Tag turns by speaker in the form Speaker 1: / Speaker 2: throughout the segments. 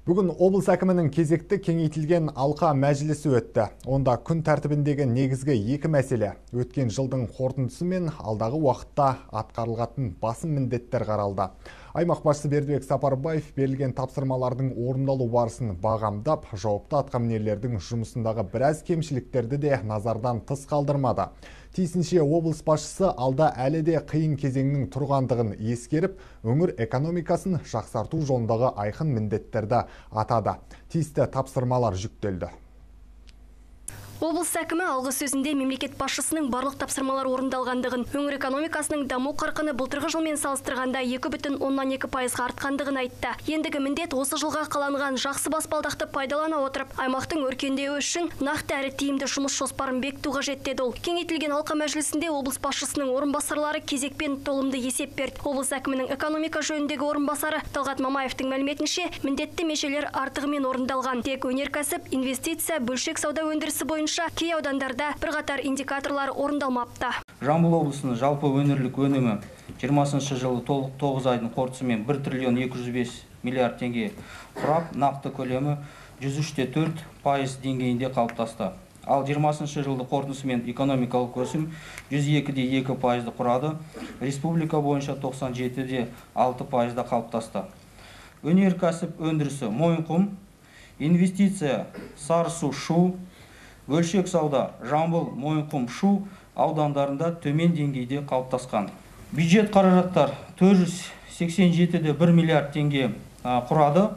Speaker 1: Бүгін облыс әкімінің кезекті кеңейтілген алқа мәжілісі өтті. Онда күн тәртібіндегі негізгі екі мәселе өткен жылдың қорытындысы мен алдағы уақытта атқарылатын басым міндеттер қаралды. Аймақ басшысы Бердібек Сапарбаев берілген тапсырмалардың орындалу барысын бағамдап, жауапты атқамінерлердің жұмысындағы біраз кемшіліктерді де назардан тыс қалдырмады. Тиісінше облыс басшысы алда әлі де қиын кезеңнің тұрғандығын ескеріп, өңір экономикасын жақсарту жолындағы айқын міндеттерді атады. Тиісті тапсырмалар жүктелді.
Speaker 2: Облыс әкімі алғы сөзінде мемлекет басшысының барлық тапсырмалар орындалғандығын, өңір экономикасының даму қарқыны былтырғы жылмен салыстырғанда 2,2% артқандығын айтты. Ендігі міндет осы жылға қаланған жақсы баспалдақты пайдалана отырып, аймақтың өркендеуі үшін нақты әрі тиімді жұмыс жоспарын бекіту қажет деді ол. Кеңейтілген алқа мәжілісінде облыс басшысының орынбасарлары кезекпен толымды есеп берді. Облыс әкімінің экономика жөніндегі орынбасары Талғат Мамаевтың мәліметінше, міндетті межелер артығымен орындалған. Тек өнеркәсіп, инвестиция, бөлшек сауда өндірісі бойынша кей аудандарда бірқатар индикаторлар орындалмапты.
Speaker 3: Жамбыл облысының жалпы өңірлік өнімі 20 жылы 9 айдың қорытындысымен 1 триллион 205 миллиард теңге құрап, нақты көлемі 103,4% деңгейінде қалыптасты. Ал 20 жылды қорытындысымен экономикалық өсім 102,2% құрады, республика бойынша 97,6% қалыптасты. Өнеркәсіп өндірісі Мойынқұм, инвестиция Сарысу-Шу, бөлшек сауда Жамбыл, Мойынқұм, Шу аудандарында төмен деңгейде қалыптасқан. Бюджет қаражаттар 487,1 миллиард теңге құрады,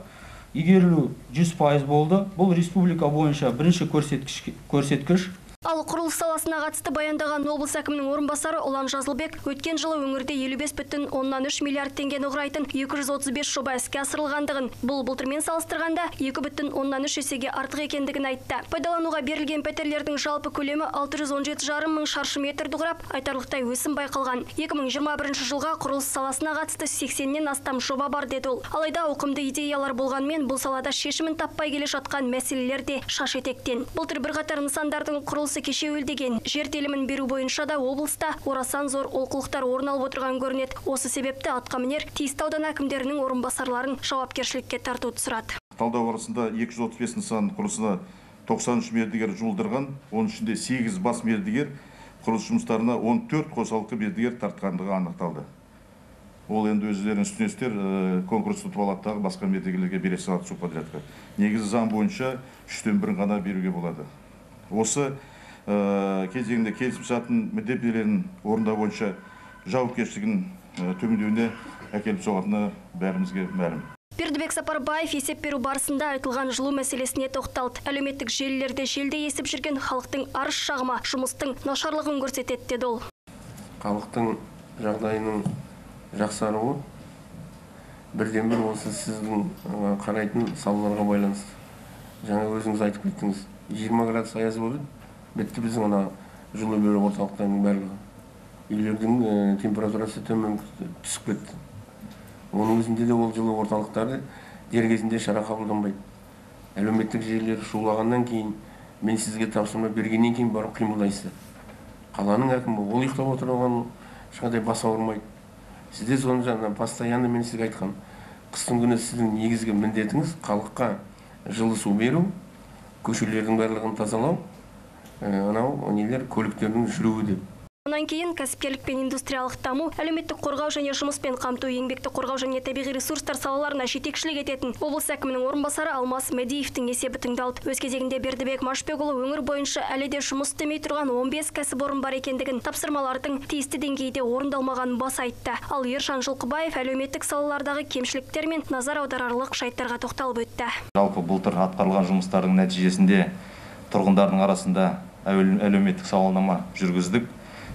Speaker 3: игерілу 100% болды. Бұл республика бойынша бірінші көрсеткіш.
Speaker 2: Ал құрылыс саласына қатысты баяндаған облыс әкімінің орынбасары Ұлан Жазылбек өткен жылы өңірде 55,3 миллиард теңгені құрайтын 235 жоба іске асырылғандығын, бұл былтырмен салыстырғанда 2,3 есеге артық екендігін айтты. Пайдалануға берілген пәтерлердің жалпы көлемі 617,5 мың шаршы метрді құрап, айтарлықтай өсім байқалған. 2021 жылға құрылыс саласына қатысты 80-нен астам жоба бар деді ол. Алайда ауқымды идеялар болғанмен, бұл салада шешімін таппай келе жатқан мәселелер де шаш етектен. Былтыр бірқатар нысандардың құрылысы кешеуілдеген. Жер телімін беру бойынша да облыста орасан зор олқылықтар орын алып отырған көрінеді. Осы себепті атқамінер тиісті аудан әкімдерінің орынбасарларын жауапкершілікке тартуды сұрады.
Speaker 4: Талдау барысында 235 нысан құрылысына 93 мердігер жұмылдырған, оның ішінде 8 бас мердігер, құрылыс жұмыстарына 14 қосалқы мердігер тартқандығы анықталды. Ол енді өздеріңіз түсінесіздер, конкурс ұтып алаттағы басқа мердігерлерге бере салады субподрядқа. Негізі заң бойынша 3-тен 1 ғана беруге болады. Осы кезеңде келісімшарттың міндеттемелерін орындау бойынша жауапкершілігін төмендеуіне әкеліп соғатыны бәрімізге мәлім.
Speaker 2: Бердібек Сапарбаев есеп беру барысында айтылған жылу мәселесіне тоқталды. Әлеуметтік желілерде желде есіп жүрген халықтың арыз шағымы жұмыстың нашарлығын көрсетеді деді ол.
Speaker 5: Халықтың жағдайының жақсаруы бірден-бір осы сіздің қарайтын салаларға байланысты. Жаңа өзіңіз айтып кеттіңіз. 20 градус аяз болды. Бітті біздің ана жылу беру орталықтарының барлығы. Үйлердің температурасы төмен түсіп кетті. Оның өзінде де ол жылу орталықтары дер кезінде шара қабылданбайды. Әлеуметтік желілер шулағаннан кейін, мен сізге тапсырма бергеннен кейін барып қимылдайсыз. Қаланың әкімі ол ұйықтап отырған ешқандай бас ауырмайды. Сізде соны жаңа постоянно мен сізге айтқан. Қыстың күні сіздің негізгі міндетіңіз халыққа жылы су беру, көшелердің барлығын тазалау, көліктердің жүруі деп.
Speaker 2: Онан кейін кәсіпкерлік пен индустриялық даму, әлеуметтік қорғау және жұмыспен қамту, еңбекті қорғау және табиғи ресурстар салаларына жетекшілік ететін облыс әкімінің орынбасары Алмас Мәдиевтің есебі тыңдалды. Өз кезегінде Бердібек Машбекұлы өңір бойынша әлі де жұмыс істемей тұрған 15 кәсіпорын бар екендігін, тапсырмалардың тиісті деңгейде орындалмағанын баса айтты. Ал Ержан Жылқыбаев әлеуметтік салалардағы кемшіліктер мен назар аударарлық жайттарға тоқталып өтті.
Speaker 6: Жалпы былтыр атқарылған жұмыстардың нәтижесінде тұрғындардың арасында әлеуметтік сауалнама жүргіздік.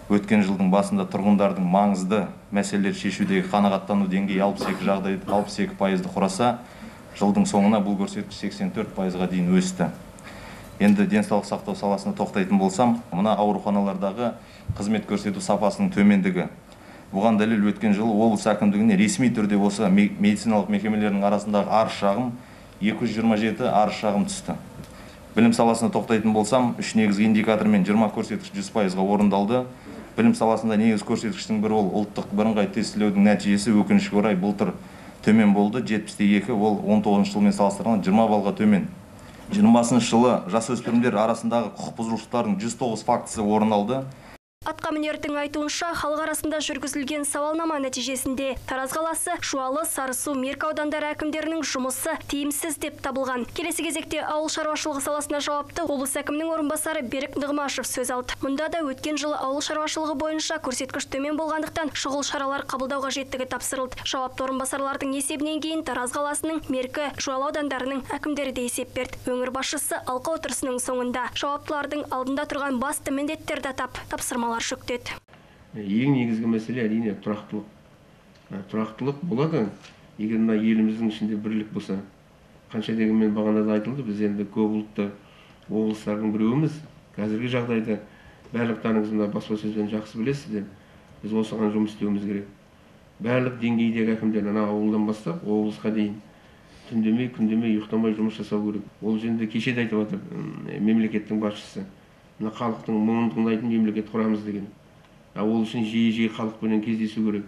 Speaker 6: Өткен жылдың басында тұрғындардың маңызды мәселелер шешудегі қанағаттану деңгейі 62% құраса, жылдың соңына бұл көрсеткіш 84%-ға дейін өсті. Енді денсаулық сақтау саласына тоқтайтын болсам, мына ауруханалардағы қызмет көрсету сапасының төмендігі. Бұған дәлел өткен жылы облыс әкімдігіне ресми түрде осы медициналық мекемелердің арасындағы арыз шағым 227 арыз шағым түсті. Білім саласына тоқтайтын болсам, 3 негізгі индикатормен 20 көрсеткіш 100%-ға орындалды. Білім саласында негіз көрсеткіштің бірі ол ұлттық бірыңғай тестілеудің нәтижесі өкінішке орай былтыр төмен болды, 70-2, ол 19 жылмен салыстырғанда 20 балға төмен. 20 жылы жасөспірімдер арасындағы құқық бұзушылықтардың 109 фактісі орын алды.
Speaker 2: Атқамінердің айтуынша, халық арасында жүргізілген сауалнама нәтижесінде Тараз қаласы, Жуалы, Сарысу, Меркі аудандары әкімдерінің жұмысы тиімсіз деп табылған. Келесі кезекте ауыл шаруашылығы саласына жауапты облыс әкімінің орынбасары Берік Нығмашев сөз алды. Мұнда да өткен жылы ауыл шаруашылығы бойынша көрсеткіш төмен болғандықтан шұғыл шаралар қабылдау қажеттігі тапсырылды. Жауапты орынбасарлардың есебінен кейін Тараз қаласының, Меркі, Жуалы аудандарының әкімдері де есеп берді. Өңір басшысы алқа отырысының соңында жауаптылардың алдында тұрған басты міндеттерді атап тапсырмалар жүктеді.
Speaker 5: Ең негізгі мәселе әрине тұрақтылық. Тұрақтылық болады, егер мына еліміздің ішінде бірлік болса. Қанша дегенмен бағана да айтылды, біз енді көп ұлтты облыстардың біреуіміз. Қазіргі жағдайда барлықтарыңыз мына баспасөзден жақсы білесіздер. Біз осыған жұмыс істеуіміз керек. Барлық деңгейдегі әкімдер ана ауылдан бастап облысқа дейін түндемей, күндемей, ұйықтамай жұмыс жасау керек. Ол жөнінде кеше де айтып отыр мемлекеттің басшысы. Мына халықтың мұңын тыңдайтын мемлекет құрамыз деген. Ол үшін жиі халықпен кездесу керек.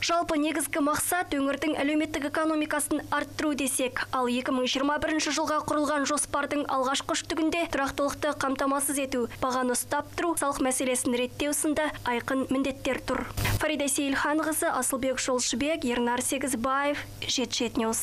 Speaker 2: Жалпы негізгі мақсат өңірдің әлеуметтік экономикасын арттыру десек, ал 2021 жылға құрылған жоспардың алғашқы үштігінде тұрақтылықты қамтамасыз ету, бағаны ұстап тұру, салық мәселесін реттеу сынды айқын міндеттер тұр. Фарида Сейілханқызы, Асылбек Жолшыбек, Ернар Сегізбаев, Жеті Ньюс.